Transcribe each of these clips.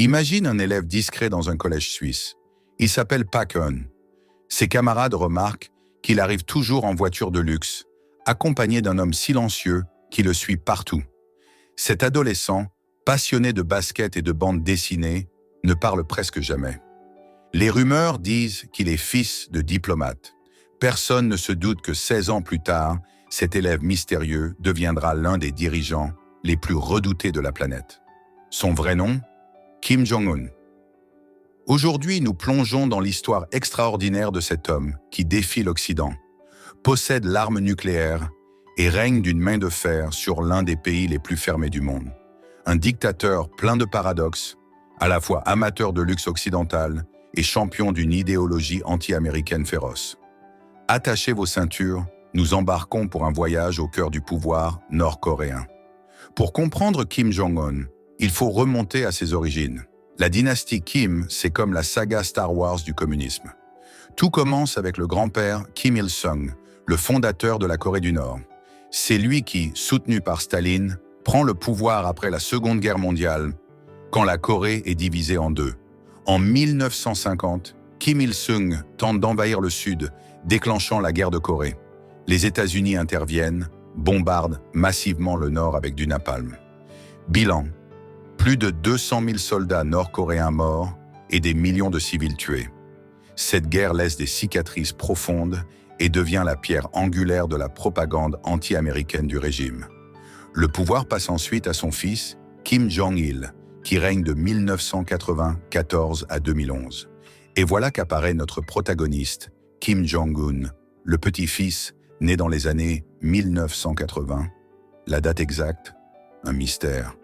Imagine un élève discret dans un collège suisse. Il s'appelle Pak Eun. Ses camarades remarquent qu'il arrive toujours en voiture de luxe, accompagné d'un homme silencieux qui le suit partout. Cet adolescent, passionné de basket et de bande dessinée, ne parle presque jamais. Les rumeurs disent qu'il est fils de diplomate. Personne ne se doute que 16 ans plus tard, cet élève mystérieux deviendra l'un des dirigeants les plus redoutés de la planète. Son vrai nom, Kim Jong-un. Aujourd'hui, nous plongeons dans l'histoire extraordinaire de cet homme qui défie l'Occident, possède l'arme nucléaire et règne d'une main de fer sur l'un des pays les plus fermés du monde. Un dictateur plein de paradoxes, à la fois amateur de luxe occidental et champion d'une idéologie anti-américaine féroce. Attachez vos ceintures, nous embarquons pour un voyage au cœur du pouvoir nord-coréen. Pour comprendre Kim Jong-un, il faut remonter à ses origines. La dynastie Kim, c'est comme la saga Star Wars du communisme. Tout commence avec le grand-père Kim Il-sung, le fondateur de la Corée du Nord. C'est lui qui, soutenu par Staline, prend le pouvoir après la Seconde Guerre mondiale, quand la Corée est divisée en deux. En 1950, Kim Il-sung tente d'envahir le Sud, déclenchant la guerre de Corée. Les États-Unis interviennent, bombardent massivement le Nord avec du napalm. Bilan: plus de 200 000 soldats nord-coréens morts et des millions de civils tués. Cette guerre laisse des cicatrices profondes et devient la pierre angulaire de la propagande anti-américaine du régime. Le pouvoir passe ensuite à son fils, Kim Jong-il, qui règne de 1994 à 2011. Et voilà qu'apparaît notre protagoniste, Kim Jong-un, le petit-fils né dans les années 1980. La date exacte, un mystère.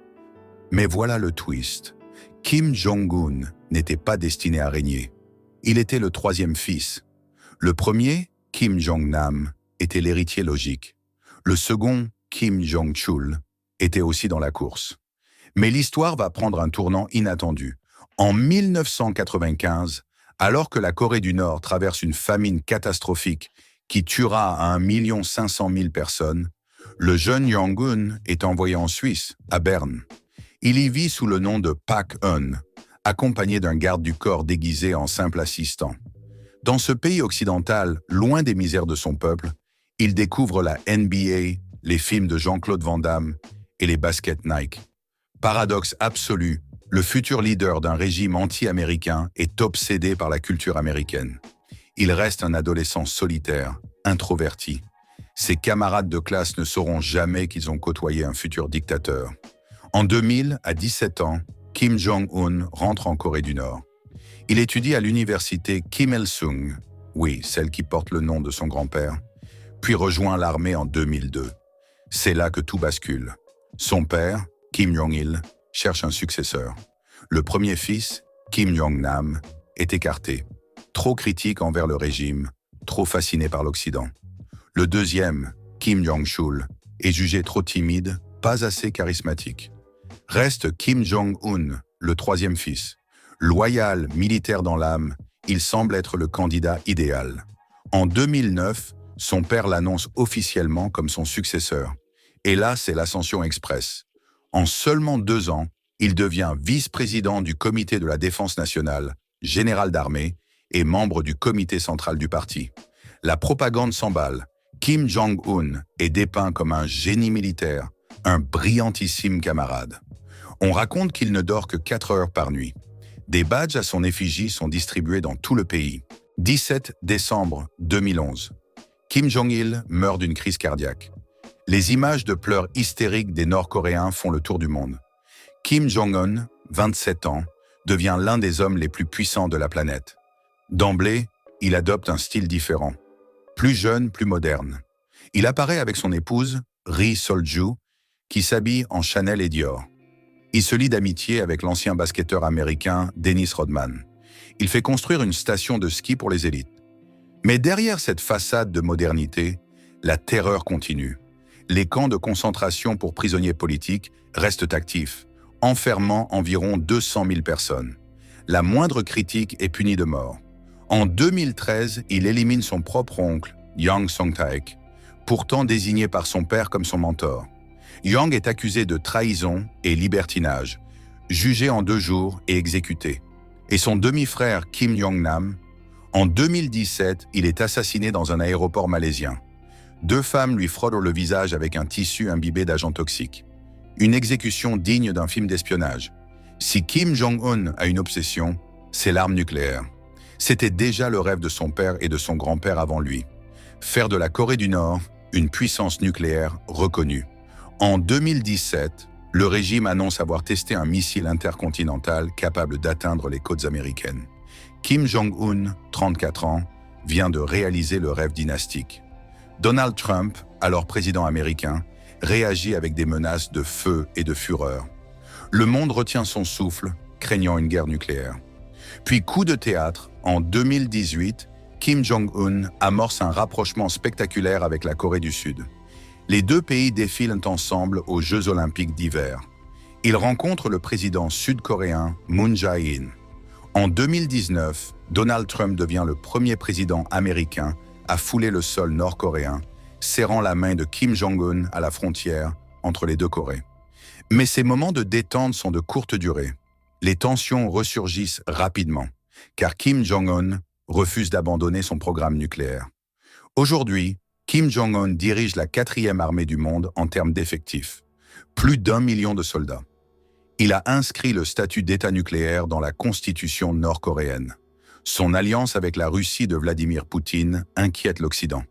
Mais voilà le twist. Kim Jong-un n'était pas destiné à régner. Il était le troisième fils. Le premier, Kim Jong-nam, était l'héritier logique. Le second, Kim Jong-chul, était aussi dans la course. Mais l'histoire va prendre un tournant inattendu. En 1995, alors que la Corée du Nord traverse une famine catastrophique qui tuera à 1 500 000 personnes, le jeune Jong-un est envoyé en Suisse, à Berne. Il y vit sous le nom de Pak Eun, accompagné d'un garde du corps déguisé en simple assistant. Dans ce pays occidental, loin des misères de son peuple, il découvre la NBA, les films de Jean-Claude Van Damme et les baskets Nike. Paradoxe absolu, le futur leader d'un régime anti-américain est obsédé par la culture américaine. Il reste un adolescent solitaire, introverti. Ses camarades de classe ne sauront jamais qu'ils ont côtoyé un futur dictateur. En 2000, à 17 ans, Kim Jong-un rentre en Corée du Nord. Il étudie à l'université Kim Il-sung, oui, celle qui porte le nom de son grand-père, puis rejoint l'armée en 2002. C'est là que tout bascule. Son père, Kim Jong-il, cherche un successeur. Le premier fils, Kim Jong-nam, est écarté. Trop critique envers le régime, trop fasciné par l'Occident. Le deuxième, Kim Jong-chul, est jugé trop timide, pas assez charismatique. Reste Kim Jong-un, le troisième fils. Loyal, militaire dans l'âme, il semble être le candidat idéal. En 2009, son père l'annonce officiellement comme son successeur. Et là, c'est l'ascension express. En seulement 2 ans, il devient vice-président du comité de la défense nationale, général d'armée et membre du comité central du parti. La propagande s'emballe. Kim Jong-un est dépeint comme un génie militaire, un brillantissime camarade. On raconte qu'il ne dort que 4 heures par nuit. Des badges à son effigie sont distribués dans tout le pays. 17 décembre 2011. Kim Jong-il meurt d'une crise cardiaque. Les images de pleurs hystériques des Nord-Coréens font le tour du monde. Kim Jong-un, 27 ans, devient l'un des hommes les plus puissants de la planète. D'emblée, il adopte un style différent. Plus jeune, plus moderne. Il apparaît avec son épouse, Ri Sol-ju, qui s'habille en Chanel et Dior. Il se lie d'amitié avec l'ancien basketteur américain Dennis Rodman. Il fait construire une station de ski pour les élites. Mais derrière cette façade de modernité, la terreur continue. Les camps de concentration pour prisonniers politiques restent actifs, enfermant environ 200 000 personnes. La moindre critique est punie de mort. En 2013, il élimine son propre oncle, Yang Song-taek, pourtant désigné par son père comme son mentor. Yang est accusé de trahison et libertinage, jugé en 2 jours et exécuté. Et son demi-frère Kim Jong-nam, en 2017, il est assassiné dans un aéroport malaisien. 2 femmes lui frôlent le visage avec un tissu imbibé d'agents toxiques. Une exécution digne d'un film d'espionnage. Si Kim Jong-un a une obsession, c'est l'arme nucléaire. C'était déjà le rêve de son père et de son grand-père avant lui. Faire de la Corée du Nord une puissance nucléaire reconnue. En 2017, le régime annonce avoir testé un missile intercontinental capable d'atteindre les côtes américaines. Kim Jong-un, 34 ans, vient de réaliser le rêve dynastique. Donald Trump, alors président américain, réagit avec des menaces de feu et de fureur. Le monde retient son souffle, craignant une guerre nucléaire. Puis coup de théâtre, en 2018, Kim Jong-un amorce un rapprochement spectaculaire avec la Corée du Sud. Les 2 pays défilent ensemble aux Jeux olympiques d'hiver. Il rencontre le président sud-coréen Moon Jae-in. En 2019, Donald Trump devient le premier président américain à fouler le sol nord-coréen, serrant la main de Kim Jong-un à la frontière entre les 2 Corées. Mais ces moments de détente sont de courte durée. Les tensions ressurgissent rapidement, car Kim Jong-un refuse d'abandonner son programme nucléaire. Aujourd'hui, Kim Jong-un dirige la 4e armée du monde en termes d'effectifs. Plus d'1 million de soldats. Il a inscrit le statut d'État nucléaire dans la constitution nord-coréenne. Son alliance avec la Russie de Vladimir Poutine inquiète l'Occident.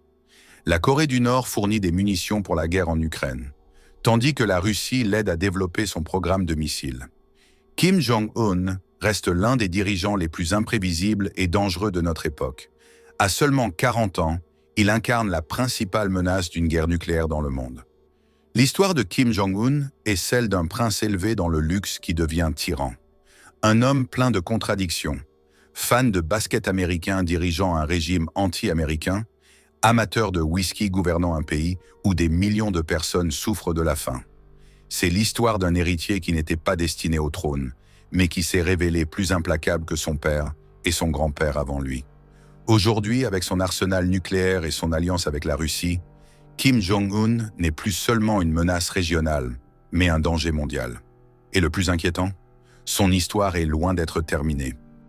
La Corée du Nord fournit des munitions pour la guerre en Ukraine, tandis que la Russie l'aide à développer son programme de missiles. Kim Jong-un reste l'un des dirigeants les plus imprévisibles et dangereux de notre époque. À seulement 40 ans, il incarne la principale menace d'une guerre nucléaire dans le monde. L'histoire de Kim Jong-un est celle d'un prince élevé dans le luxe qui devient tyran. Un homme plein de contradictions, fan de basket américain dirigeant un régime anti-américain, amateur de whisky gouvernant un pays où des millions de personnes souffrent de la faim. C'est l'histoire d'un héritier qui n'était pas destiné au trône, mais qui s'est révélé plus implacable que son père et son grand-père avant lui. Aujourd'hui, avec son arsenal nucléaire et son alliance avec la Russie, Kim Jong-un n'est plus seulement une menace régionale, mais un danger mondial. Et le plus inquiétant, son histoire est loin d'être terminée.